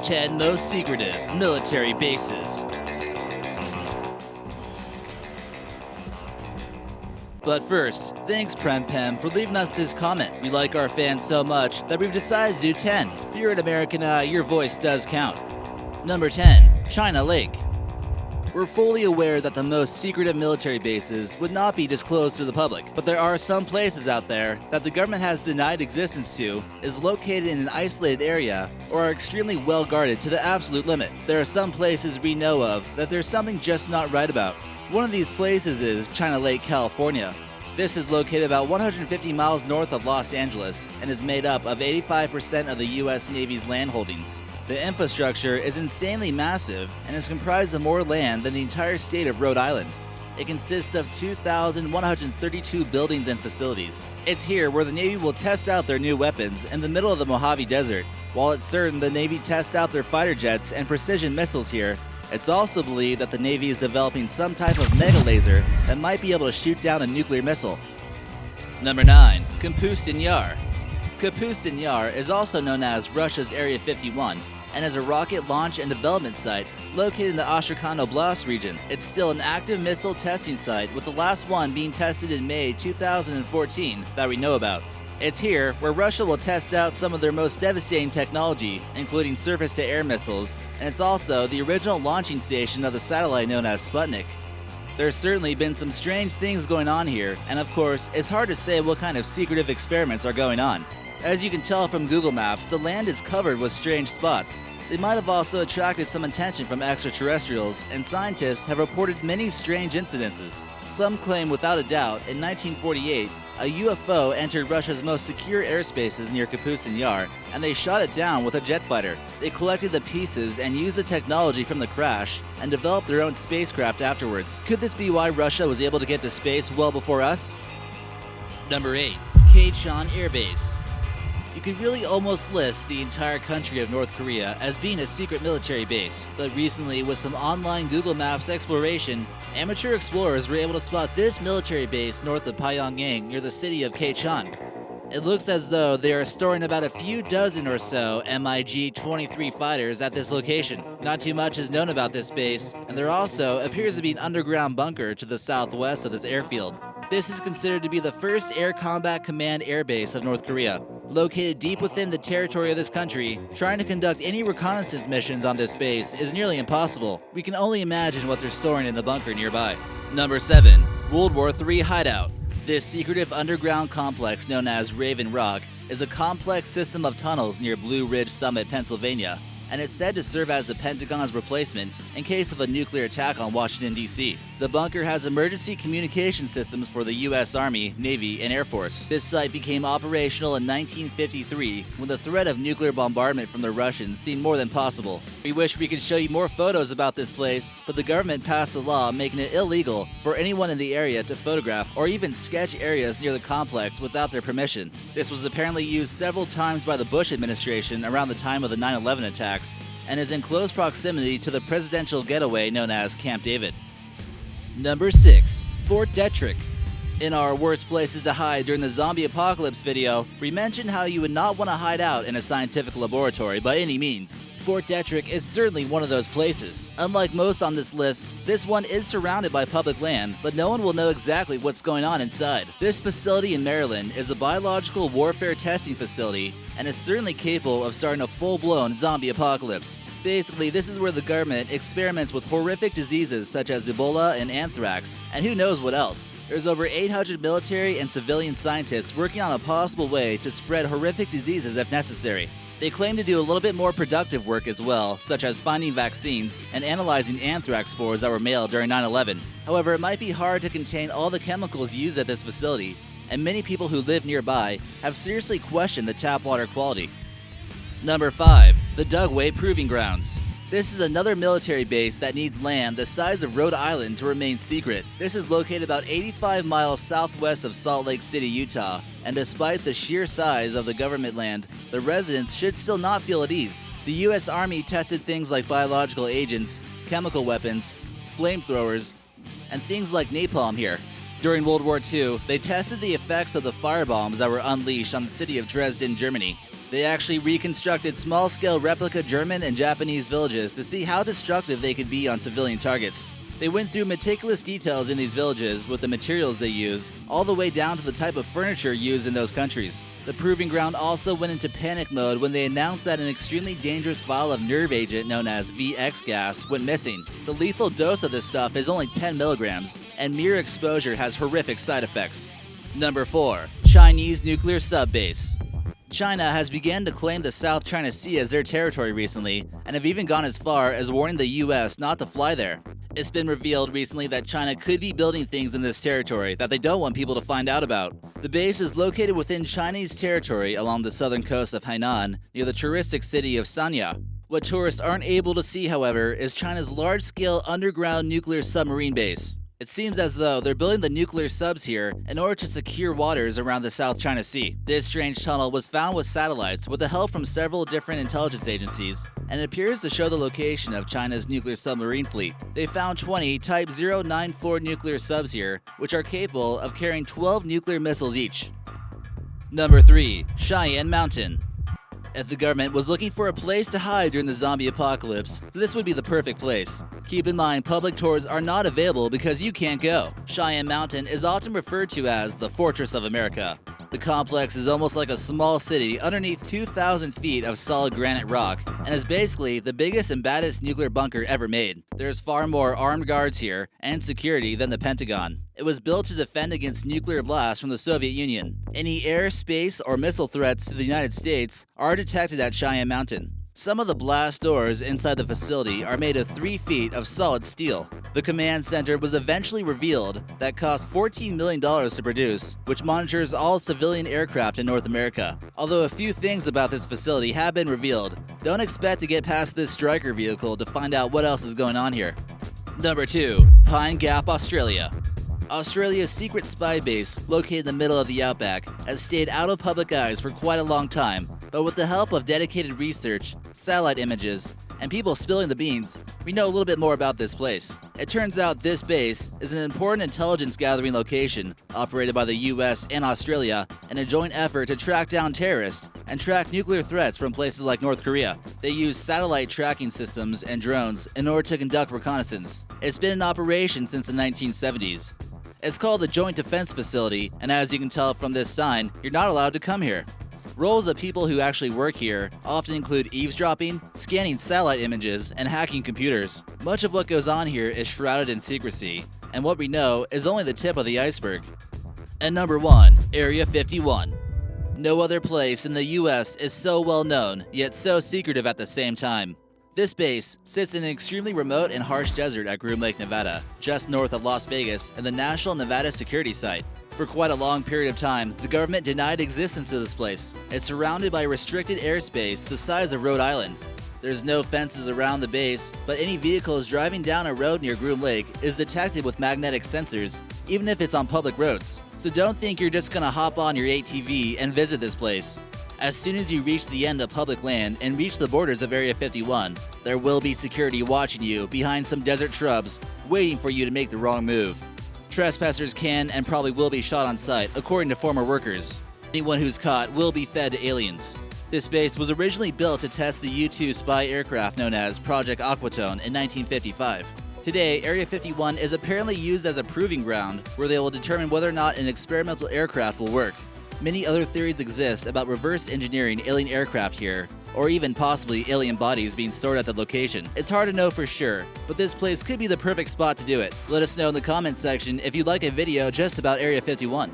10 most secretive military bases. But first, thanks Prempem for leaving us this comment. We like our fans so much that we've decided to do 10. Here at American Eye, your voice does count. Number 10, China Lake. We're fully aware that the most secretive military bases would not be disclosed to the public, but there are some places out there that the government has denied existence to, is located in an isolated area, or are extremely well guarded to the absolute limit. There are some places we know of that there's something just not right about. One of these places is China Lake, California. This is located about 150 miles north of Los Angeles and is made up of 85% of the U.S. Navy's land holdings. The infrastructure is insanely massive and is comprised of more land than the entire state of Rhode Island. It consists of 2,132 buildings and facilities. It's here where the Navy will test out their new weapons in the middle of the Mojave Desert. While it's certain the Navy tests out their fighter jets and precision missiles here, it's also believed that the Navy is developing some type of mega laser that might be able to shoot down a nuclear missile. Number 9. Kapustin Yar. Kapustin Yar is also known as Russia's Area 51 and is a rocket launch and development site located in the Astrakhan Oblast region. It's still an active missile testing site, with the last one being tested in May 2014 that we know about. It's here where Russia will test out some of their most devastating technology, including surface-to-air missiles, and it's also the original launching station of the satellite known as Sputnik. There's certainly been some strange things going on here, and of course, it's hard to say what kind of secretive experiments are going on. As you can tell from Google Maps, the land is covered with strange spots. They might have also attracted some attention from extraterrestrials, and scientists have reported many strange incidences. Some claim without a doubt, in 1948, a UFO entered Russia's most secure airspaces near Kapustin Yar, and they shot it down with a jet fighter. They collected the pieces and used the technology from the crash, and developed their own spacecraft afterwards. Could this be why Russia was able to get to space well before us? Number 8. Kaechon Air Base. You could really almost list the entire country of North Korea as being a secret military base, but recently with some online Google Maps exploration, amateur explorers were able to spot this military base north of Pyongyang near the city of Kaechon. It looks as though they are storing about a few dozen or so MiG-23 fighters at this location. Not too much is known about this base, and there also appears to be an underground bunker to the southwest of this airfield. This is considered to be the first Air Combat Command air base of North Korea. Located deep within the territory of this country, trying to conduct any reconnaissance missions on this base is nearly impossible. We can only imagine what they're storing in the bunker nearby. Number 7. World War III Hideout. This secretive underground complex known as Raven Rock is a complex system of tunnels near Blue Ridge Summit, Pennsylvania, and it's said to serve as the Pentagon's replacement in case of a nuclear attack on Washington, D.C. The bunker has emergency communication systems for the U.S. Army, Navy, and Air Force. This site became operational in 1953 when the threat of nuclear bombardment from the Russians seemed more than possible. We wish we could show you more photos about this place, but the government passed a law making it illegal for anyone in the area to photograph or even sketch areas near the complex without their permission. This was apparently used several times by the Bush administration around the time of the 9/11 attacks, and is in close proximity to the presidential getaway known as Camp David. Number 6. Fort Detrick. In our worst places to hide during the zombie apocalypse video, we mentioned how you would not want to hide out in a scientific laboratory by any means. Fort Detrick is certainly one of those places. Unlike most on this list, this one is surrounded by public land, but no one will know exactly what's going on inside. This facility in Maryland is a biological warfare testing facility and is certainly capable of starting a full-blown zombie apocalypse. Basically, this is where the government experiments with horrific diseases such as Ebola and anthrax, and who knows what else. There's over 800 military and civilian scientists working on a possible way to spread horrific diseases if necessary. They claim to do a little bit more productive work as well, such as finding vaccines and analyzing anthrax spores that were mailed during 9/11. However, it might be hard to contain all the chemicals used at this facility, and many people who live nearby have seriously questioned the tap water quality. Number 5. The Dugway Proving Grounds. This is another military base that needs land the size of Rhode Island to remain secret. This is located about 85 miles southwest of Salt Lake City, Utah, and despite the sheer size of the government land, the residents should still not feel at ease. The U.S. Army tested things like biological agents, chemical weapons, flamethrowers, and things like napalm here. During World War II, they tested the effects of the firebombs that were unleashed on the city of Dresden, Germany. They actually reconstructed small-scale replica German and Japanese villages to see how destructive they could be on civilian targets. They went through meticulous details in these villages with the materials they used, all the way down to the type of furniture used in those countries. The proving ground also went into panic mode when they announced that an extremely dangerous vial of nerve agent known as VX gas went missing. The lethal dose of this stuff is only 10 milligrams, and mere exposure has horrific side effects. Number 4. Chinese nuclear subbase. China has begun to claim the South China Sea as their territory recently, and have even gone as far as warning the US not to fly there. It's been revealed recently that China could be building things in this territory that they don't want people to find out about. The base is located within Chinese territory along the southern coast of Hainan, near the touristic city of Sanya. What tourists aren't able to see, however, is China's large-scale underground nuclear submarine base. It seems as though they're building the nuclear subs here in order to secure waters around the South China Sea. This strange tunnel was found with satellites with the help from several different intelligence agencies, and it appears to show the location of China's nuclear submarine fleet. They found 20 Type 094 nuclear subs here, which are capable of carrying 12 nuclear missiles each. Number 3. Cheyenne Mountain. If the government was looking for a place to hide during the zombie apocalypse, this would be the perfect place. Keep in mind, public tours are not available because you can't go. Cheyenne Mountain is often referred to as the Fortress of America. The complex is almost like a small city underneath 2,000 feet of solid granite rock, and is basically the biggest and baddest nuclear bunker ever made. There's far more armed guards here and security than the Pentagon. It was built to defend against nuclear blasts from the Soviet Union. Any air, space, or missile threats to the United States are detected at Cheyenne Mountain. Some of the blast doors inside the facility are made of 3 feet of solid steel. The command center was eventually revealed that cost $14 million to produce, which monitors all civilian aircraft in North America. Although a few things about this facility have been revealed, don't expect to get past this Striker vehicle to find out what else is going on here. Number 2. Pine Gap, Australia. Australia's secret spy base, located in the middle of the outback, has stayed out of public eyes for quite a long time, but with the help of dedicated research, satellite images, and people spilling the beans, we know a little bit more about this place. It turns out this base is an important intelligence gathering location operated by the US and Australia in a joint effort to track down terrorists and track nuclear threats from places like North Korea. They use satellite tracking systems and drones in order to conduct reconnaissance. It's been in operation since the 1970s. It's called the Joint Defense Facility, and as you can tell from this sign, you're not allowed to come here. Roles of people who actually work here often include eavesdropping, scanning satellite images, and hacking computers. Much of what goes on here is shrouded in secrecy, and what we know is only the tip of the iceberg. And number 1, Area 51. No other place in the US is so well known, yet so secretive at the same time. This base sits in an extremely remote and harsh desert at Groom Lake, Nevada, just north of Las Vegas and the National Nevada Security Site. For quite a long period of time, the government denied existence of this place. It's surrounded by restricted airspace the size of Rhode Island. There's no fences around the base, but any vehicles driving down a road near Groom Lake is detected with magnetic sensors, even if it's on public roads. So don't think you're just gonna hop on your ATV and visit this place. As soon as you reach the end of public land and reach the borders of Area 51, there will be security watching you behind some desert shrubs, waiting for you to make the wrong move. Trespassers can and probably will be shot on sight, according to former workers. Anyone who's caught will be fed to aliens. This base was originally built to test the U-2 spy aircraft known as Project Aquatone in 1955. Today, Area 51 is apparently used as a proving ground where they will determine whether or not an experimental aircraft will work. Many other theories exist about reverse engineering alien aircraft here, or even possibly alien bodies being stored at the location. It's hard to know for sure, but this place could be the perfect spot to do it. Let us know in the comments section if you'd like a video just about Area 51.